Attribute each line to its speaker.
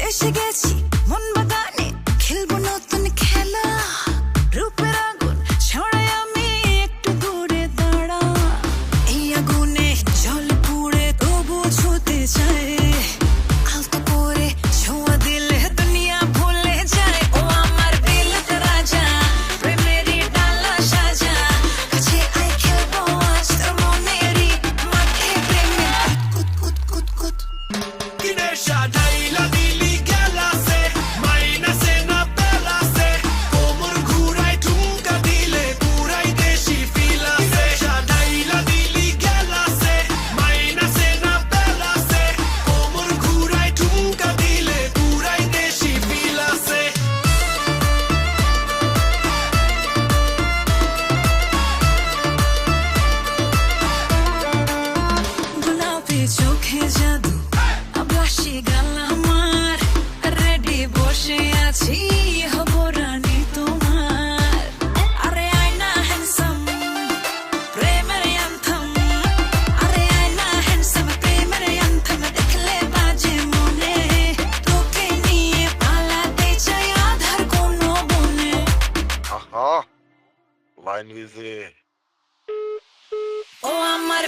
Speaker 1: এসে গেছি মন বাগানে, খেলবো নতুন খেলা। রূপের আগুন ছড়াই আমি, একটু দূরে দাঁড়া। এই আগুনে জল পুড়ে তবু ছুতে চাই। আলতো করে ছোঁয়া দিলে দুনিয়া ভুলে যায়। ও আমার দিলের রাজা, প্রেমেরই ডালা সাজা। কাছে আয় খেলবো আজ তোর মনেরই মাঠে, প্রেমের কুত কুত কুত কুত। গোলাপি চোখে জাদু, আভাসী গাল আমার। রেডি বসে আছি, হব রানী তোমার। আরে আয়না হ্যান্ডসাম, প্রেমের অ্যান্থম। আরে আয়না হ্যান্ডসাম, প্রেমের অ্যান্থম। দেখলে বাজে মনে, তোকে নিয়ে পালাতে চাই আধার কোনো বনে।
Speaker 2: Aha. Line with the
Speaker 1: ও আমার